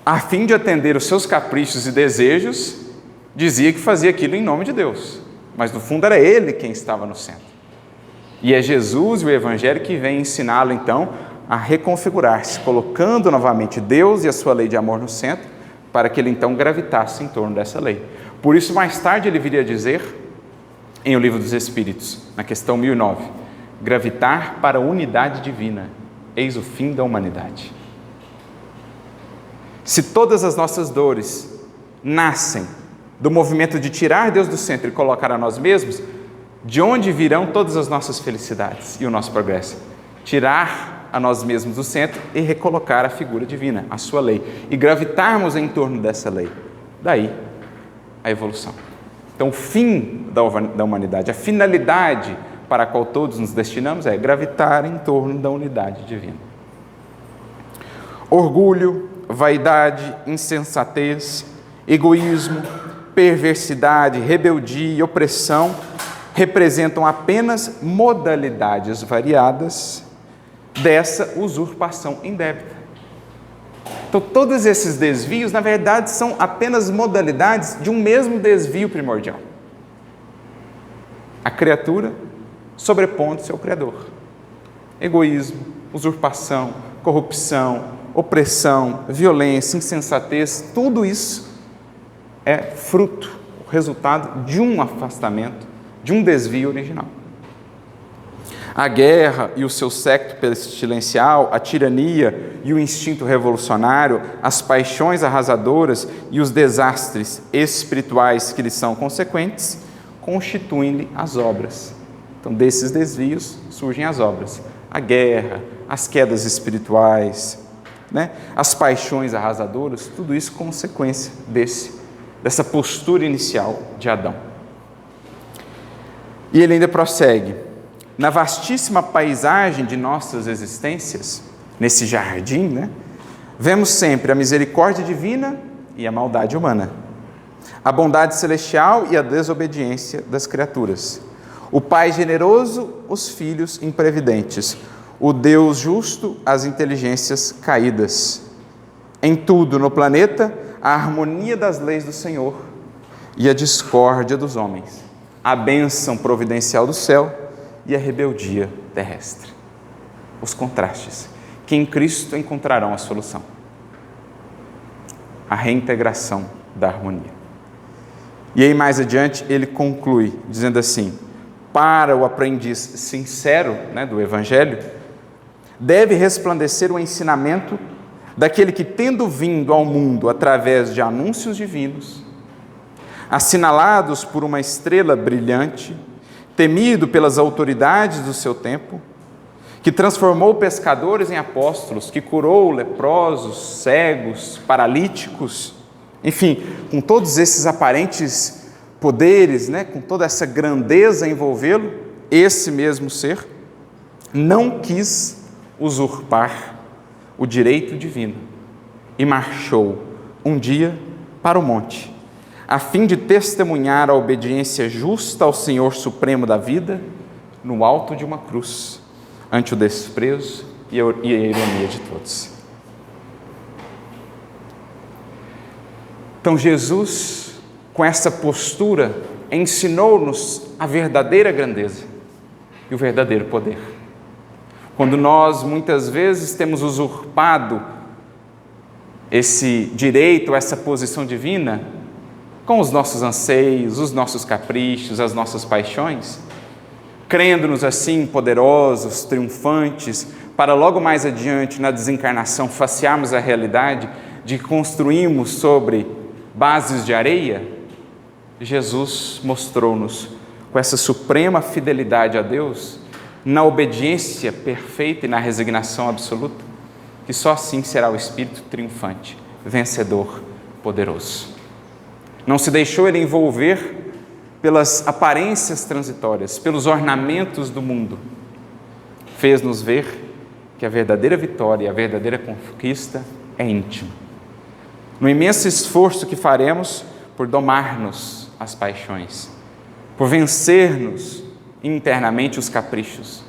a fim de atender os seus caprichos e desejos, dizia que fazia aquilo em nome de Deus, mas no fundo era ele quem estava no centro. E é Jesus e o Evangelho que vem ensiná-lo então a reconfigurar-se, colocando novamente Deus e a sua lei de amor no centro, para que ele então gravitasse em torno dessa lei. Por isso, mais tarde ele viria a dizer, em O Livro dos Espíritos, na questão 1009, gravitar para a unidade divina, eis o fim da humanidade. Se todas as nossas dores nascem do movimento de tirar Deus do centro e colocar a nós mesmos, de onde virão todas as nossas felicidades e o nosso progresso? Tirar a nós mesmos do centro e recolocar a figura divina, a sua lei, e gravitarmos em torno dessa lei. Daí a evolução. Então, o fim da humanidade, a finalidade para a qual todos nos destinamos é gravitar em torno da unidade divina. Orgulho, vaidade, insensatez, egoísmo, perversidade, rebeldia e opressão representam apenas modalidades variadas dessa usurpação indébita. Então, todos esses desvios, na verdade, são apenas modalidades de um mesmo desvio primordial. A criatura sobrepondo-se ao Criador. Egoísmo, usurpação, corrupção, opressão, violência, insensatez, tudo isso é fruto, o resultado de um afastamento, de um desvio original. A guerra e o seu séquito pestilencial, a tirania e o instinto revolucionário, as paixões arrasadoras e os desastres espirituais que lhes são consequentes, constituem-lhe as obras. Então, desses desvios surgem as obras. A guerra, as quedas espirituais, né? As paixões arrasadoras, tudo isso consequência dessa postura inicial de Adão. E ele ainda prossegue: na vastíssima paisagem de nossas existências, nesse jardim, né, vemos sempre a misericórdia divina e a maldade humana, a bondade celestial e a desobediência das criaturas, o Pai generoso, os filhos imprevidentes, o Deus justo, as inteligências caídas. Em tudo no planeta, a harmonia das leis do Senhor e a discórdia dos homens, a bênção providencial do céu e a rebeldia terrestre. Os contrastes que em Cristo encontrarão a solução. A reintegração da harmonia. E aí mais adiante ele conclui dizendo assim: para o aprendiz sincero, né, do Evangelho, deve resplandecer o ensinamento daquele que, tendo vindo ao mundo através de anúncios divinos, assinalados por uma estrela brilhante, temido pelas autoridades do seu tempo, que transformou pescadores em apóstolos, que curou leprosos, cegos, paralíticos, enfim, com todos esses aparentes poderes, né, com toda essa grandeza a envolvê-lo, esse mesmo ser não quis usurpar o direito divino e marchou um dia para o monte, a fim de testemunhar a obediência justa ao Senhor Supremo da vida no alto de uma cruz, ante o desprezo e a ironia de todos. Então Jesus, com essa postura, ensinou-nos a verdadeira grandeza e o verdadeiro poder. Quando nós, muitas vezes, temos usurpado esse direito, essa posição divina, com os nossos anseios, os nossos caprichos, as nossas paixões, crendo-nos assim poderosos, triunfantes, para logo mais adiante, na desencarnação, facearmos a realidade de que construímos sobre bases de areia, Jesus mostrou-nos, com essa suprema fidelidade a Deus, na obediência perfeita e na resignação absoluta, que só assim será o Espírito triunfante, vencedor, poderoso. Não se deixou ele envolver pelas aparências transitórias, pelos ornamentos do mundo. Fez-nos ver que a verdadeira vitória e a verdadeira conquista é íntima. No imenso esforço que faremos por domar-nos as paixões, por vencer-nos internamente os caprichos,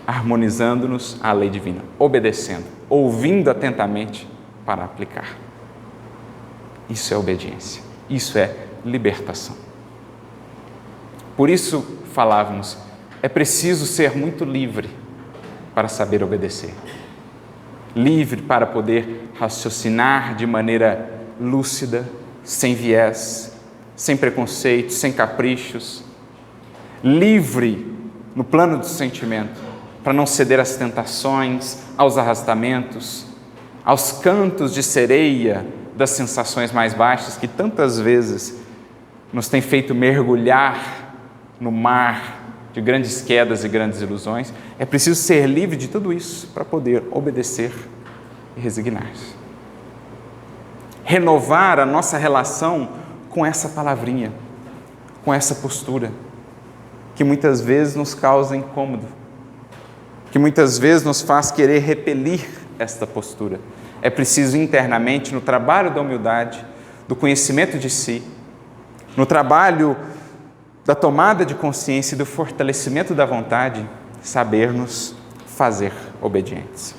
harmonizando-nos à lei divina, obedecendo, ouvindo atentamente para aplicar. Isso é obediência, isso é libertação. Por isso falávamos, é preciso ser muito livre para saber obedecer. Livre para poder raciocinar de maneira lúcida, sem viés, sem preconceitos, sem caprichos. Livre no plano do sentimento, para não ceder às tentações, aos arrastamentos, aos cantos de sereia das sensações mais baixas que tantas vezes nos têm feito mergulhar no mar de grandes quedas e grandes ilusões. É preciso ser livre de tudo isso para poder obedecer e resignar-se. Renovar a nossa relação com essa palavrinha, com essa postura, que muitas vezes nos causa incômodo, que muitas vezes nos faz querer repelir esta postura. É preciso internamente, no trabalho da humildade, do conhecimento de si, no trabalho da tomada de consciência e do fortalecimento da vontade, saber-nos fazer obedientes.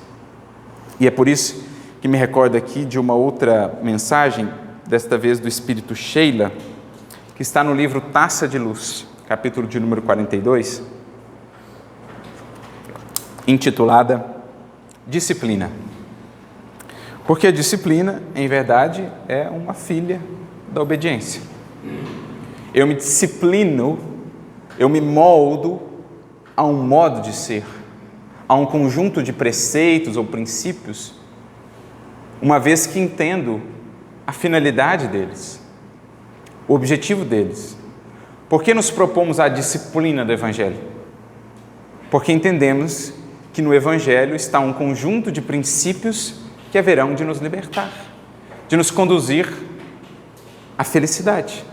E é por isso que me recordo aqui de uma outra mensagem, desta vez do Espírito Sheila, que está no livro Taça de Luz, capítulo de número 42, intitulada Disciplina. Porque a disciplina, em verdade, é uma filha da obediência. Eu me disciplino, eu me moldo a um modo de ser, a um conjunto de preceitos ou princípios, uma vez que entendo a finalidade deles, o objetivo deles. Por que nos propomos a disciplina do Evangelho? Porque entendemos que no Evangelho está um conjunto de princípios que haverão de nos libertar, de nos conduzir à felicidade.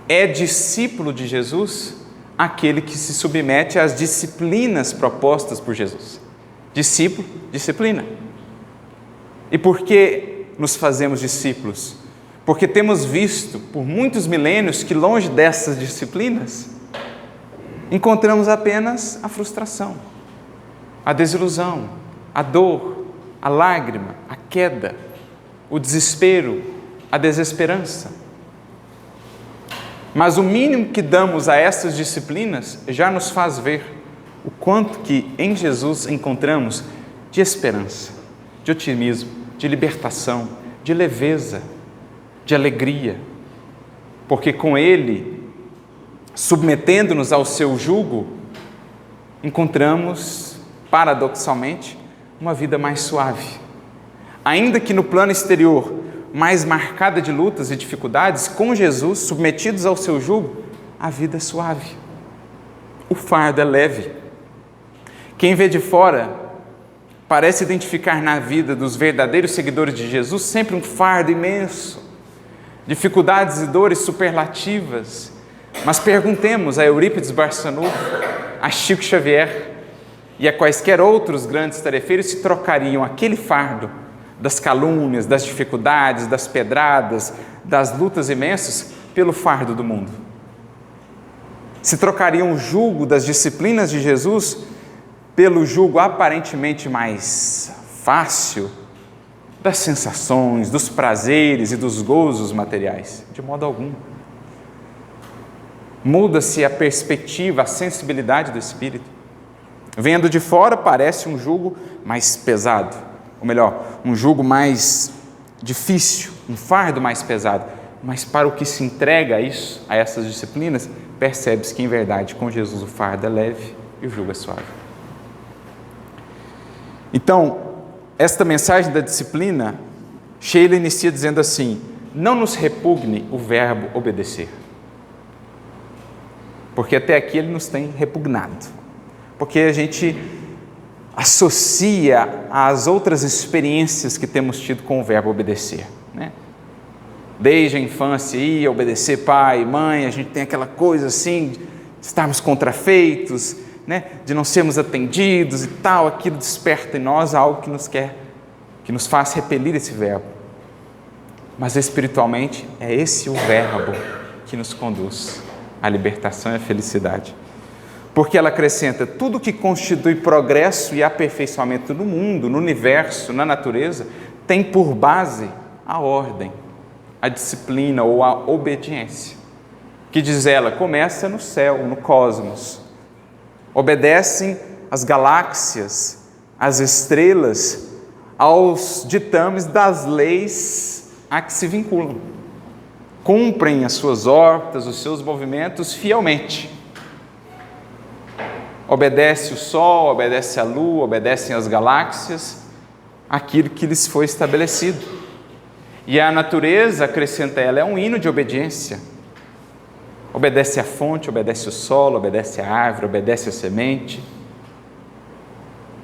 É discípulo de Jesus aquele que se submete às disciplinas propostas por Jesus. Discípulo, disciplina. E por que nos fazemos discípulos? Porque temos visto por muitos milênios que longe dessas disciplinas encontramos apenas a frustração, a desilusão, a dor, a lágrima, a queda, o desespero, a desesperança. Mas o mínimo que damos a essas disciplinas já nos faz ver o quanto que em Jesus encontramos de esperança, de otimismo, de libertação, de leveza, de alegria. Porque com Ele, submetendo-nos ao seu jugo, encontramos, paradoxalmente, uma vida mais suave. Ainda que no plano exterior, mais marcada de lutas e dificuldades, com Jesus, submetidos ao seu jugo, a vida é suave. O fardo é leve. Quem vê de fora parece identificar na vida dos verdadeiros seguidores de Jesus sempre um fardo imenso, dificuldades e dores superlativas. Mas perguntemos a Eurípides Barçanufo, a Chico Xavier e a quaisquer outros grandes tarefeiros se trocariam aquele fardo das calúnias, das dificuldades, das pedradas, das lutas imensas pelo fardo do mundo. Se trocariam o jugo das disciplinas de Jesus pelo jugo aparentemente mais fácil das sensações, dos prazeres e dos gozos materiais? De modo algum. Muda-se a perspectiva, a sensibilidade do espírito. Vendo de fora, parece um jugo mais pesado, ou melhor, um jugo mais difícil, um fardo mais pesado. Mas para o que se entrega a essas disciplinas, percebe-se que em verdade com Jesus o fardo é leve e o jugo é suave. Então, esta mensagem da disciplina, Sheila inicia dizendo assim: não nos repugne o verbo obedecer. Porque até aqui ele nos tem repugnado. Porque a gente associa às outras experiências que temos tido com o verbo obedecer, né? Desde a infância, obedecer pai e mãe, a gente tem aquela coisa assim, de estarmos contrafeitos, né? De não sermos atendidos e tal, aquilo desperta em nós algo que nos faz repelir esse verbo. Mas espiritualmente é esse o verbo que nos conduz à libertação e à felicidade. Porque ela acrescenta: tudo que constitui progresso e aperfeiçoamento no mundo, no universo, na natureza, tem por base a ordem, a disciplina ou a obediência, que, diz ela, começa no céu, no cosmos. Obedecem as galáxias, as estrelas, aos ditames das leis a que se vinculam. Cumprem as suas órbitas, os seus movimentos fielmente. Obedece o sol, obedece a lua, obedecem as galáxias, aquilo que lhes foi estabelecido. E a natureza, acrescenta ela, é um hino de obediência. Obedece a fonte, obedece o solo, obedece a árvore, obedece a semente.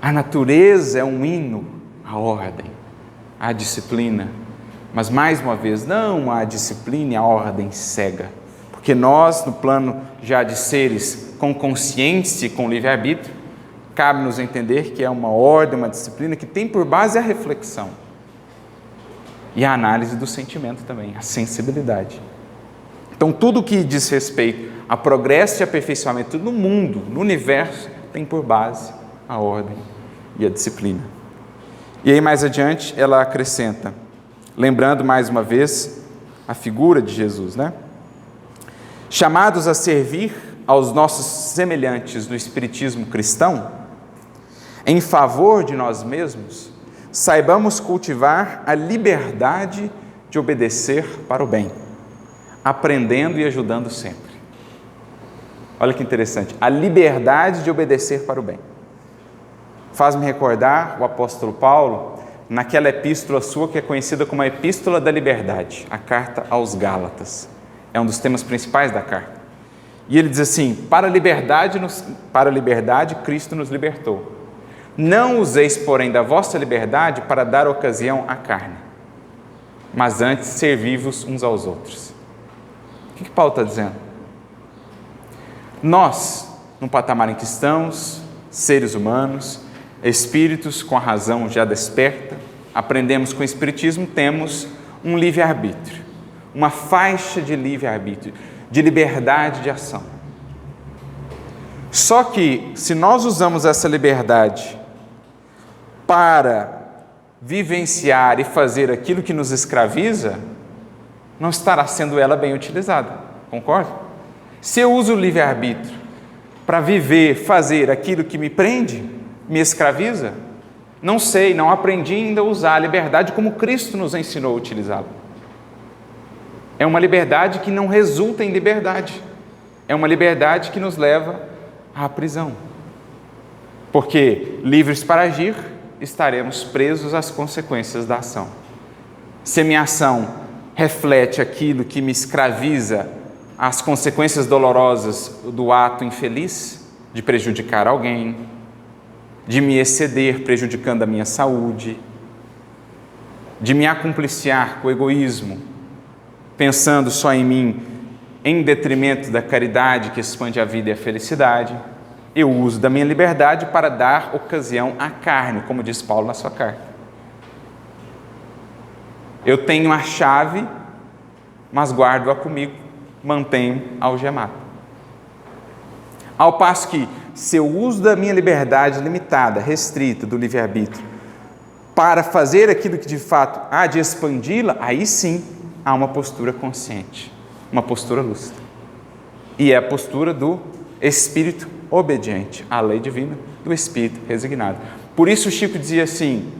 A natureza é um hino à ordem, à disciplina. Mas, mais uma vez, não à disciplina e à ordem cega. Porque nós, no plano já de seres com consciência e com livre-arbítrio, cabe-nos entender que é uma ordem, uma disciplina que tem por base a reflexão. E a análise do sentimento também, a sensibilidade. Então, tudo que diz respeito a progresso e aperfeiçoamento no mundo, no universo, tem por base a ordem e a disciplina. E aí, mais adiante, ela acrescenta, lembrando mais uma vez a figura de Jesus, né? Chamados a servir aos nossos semelhantes no espiritismo cristão, em favor de nós mesmos, saibamos cultivar a liberdade de obedecer para o bem, aprendendo e ajudando sempre. Olha que interessante, a liberdade de obedecer para o bem. Faz-me recordar o apóstolo Paulo, naquela epístola sua que é conhecida como a Epístola da Liberdade, a carta aos Gálatas. É um dos temas principais da carta. E ele diz assim: para a liberdade Cristo nos libertou. Não useis, porém, da vossa liberdade para dar ocasião à carne, mas antes servi-vos uns aos outros. O que Paulo está dizendo? Nós, no patamar em que estamos, seres humanos, espíritos com a razão já desperta, aprendemos com o Espiritismo, temos um livre-arbítrio, uma faixa de livre-arbítrio, de liberdade de ação. Só que, se nós usamos essa liberdade para vivenciar e fazer aquilo que nos escraviza, não estará sendo ela bem utilizada, concorda? Se eu uso o livre-arbítrio para viver, fazer aquilo que me prende, me escraviza, não sei, não aprendi ainda a usar a liberdade como Cristo nos ensinou a utilizá-la. É uma liberdade que não resulta em liberdade, é uma liberdade que nos leva à prisão. Porque, livres para agir, estaremos presos às consequências da ação. Se a minha ação reflete aquilo que me escraviza, as consequências dolorosas do ato infeliz, de prejudicar alguém, de me exceder, prejudicando a minha saúde, de me acumpliciar com o egoísmo, pensando só em mim, em detrimento da caridade que expande a vida e a felicidade, eu uso da minha liberdade para dar ocasião à carne, como diz Paulo na sua carta. Eu tenho a chave, mas guardo-a comigo, mantenho algemado. Ao passo que, se eu uso da minha liberdade limitada, restrita, do livre-arbítrio, para fazer aquilo que de fato há de expandi-la, aí sim há uma postura consciente, uma postura lúcida. E é a postura do espírito obediente à lei divina, do espírito resignado. Por isso Chico dizia assim: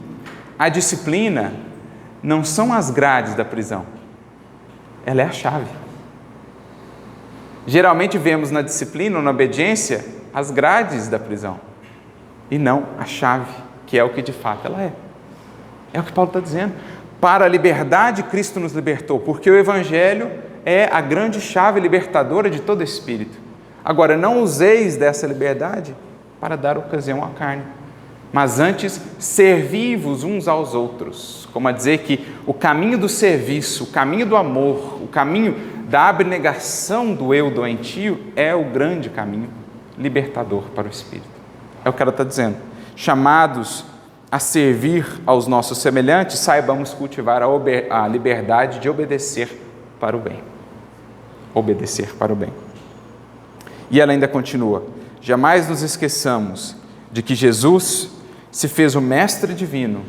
a disciplina não são as grades da prisão, ela é a chave. Geralmente vemos na disciplina ou na obediência as grades da prisão e não a chave, que é o que de fato ela é. É o que Paulo está dizendo. Para a liberdade Cristo nos libertou, porque o Evangelho é a grande chave libertadora de todo espírito. Agora, não useis dessa liberdade para dar ocasião à carne, mas antes servi-vos uns aos outros, como a dizer que o caminho do serviço, o caminho do amor, o caminho da abnegação do eu doentio é o grande caminho libertador para o espírito. É o que ela está dizendo. Chamados a servir aos nossos semelhantes, saibamos cultivar a liberdade de obedecer para o bem. Obedecer para o bem. E ela ainda continua: jamais nos esqueçamos de que Jesus se fez o mestre divino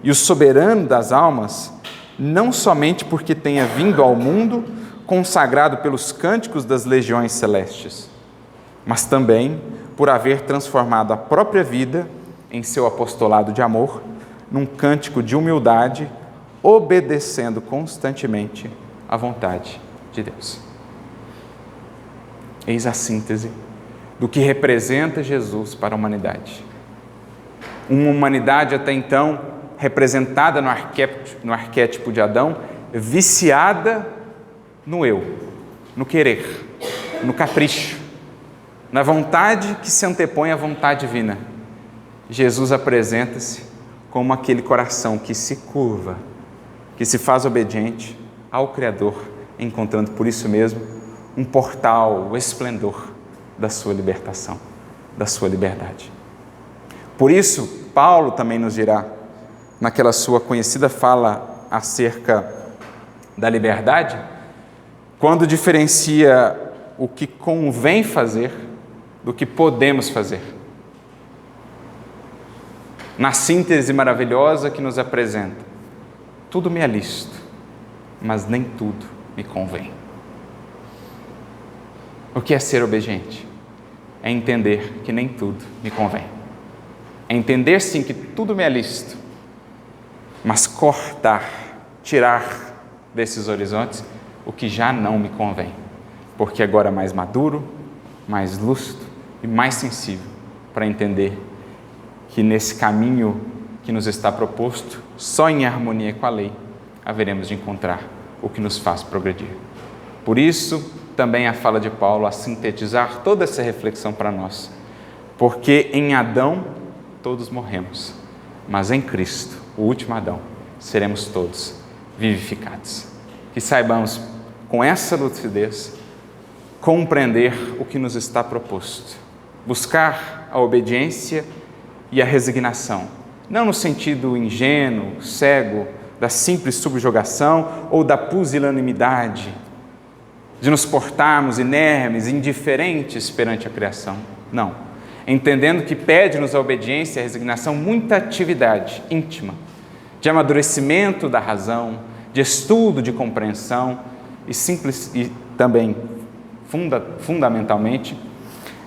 e o soberano das almas, não somente porque tenha vindo ao mundo consagrado pelos cânticos das legiões celestes, mas também por haver transformado a própria vida em seu apostolado de amor, num cântico de humildade, obedecendo constantemente à vontade de Deus. Eis a síntese do que representa Jesus para a humanidade. Uma humanidade até então representada no arquétipo de Adão, viciada no eu, no querer, no capricho, na vontade que se antepõe à vontade divina. Jesus apresenta-se como aquele coração que se curva, que se faz obediente ao Criador, encontrando por isso mesmo um portal, o esplendor da sua libertação, da sua liberdade. Por isso, Paulo também nos dirá, naquela sua conhecida fala acerca da liberdade, quando diferencia o que convém fazer do que podemos fazer. Na síntese maravilhosa que nos apresenta: tudo me é lícito, mas nem tudo me convém. O que é ser obediente? É entender que nem tudo me convém. É entender sim que tudo me é lícito, mas cortar, tirar desses horizontes o que já não me convém, porque agora é mais maduro, mais lúcido e mais sensível para entender que nesse caminho que nos está proposto, só em harmonia com a lei, haveremos de encontrar o que nos faz progredir. Por isso, também a fala de Paulo a sintetizar toda essa reflexão para nós, porque em Adão todos morremos, mas em Cristo, o último Adão, seremos todos vivificados. Que saibamos, com essa lucidez, compreender o que nos está proposto. Buscar a obediência e a resignação, não no sentido ingênuo, cego, da simples subjugação ou da pusilanimidade, de nos portarmos inermes, indiferentes perante a criação. Não. Entendendo que pede-nos a obediência e a resignação muita atividade íntima, de amadurecimento da razão, de estudo, de compreensão e também, fundamentalmente,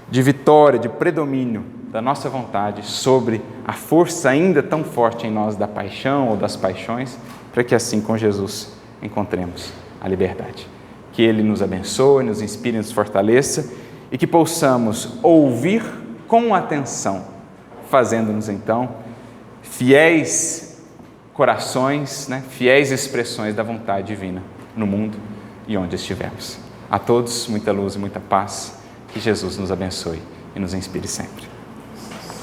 de vitória, de predomínio da nossa vontade sobre a força ainda tão forte em nós da paixão ou das paixões, para que assim com Jesus encontremos a liberdade. Que Ele nos abençoe, nos inspire, nos fortaleça e que possamos ouvir com atenção, fazendo-nos então fiéis corações, fiéis expressões da vontade divina no mundo e onde estivermos. A todos, muita luz e muita paz. Que Jesus nos abençoe e nos inspire sempre.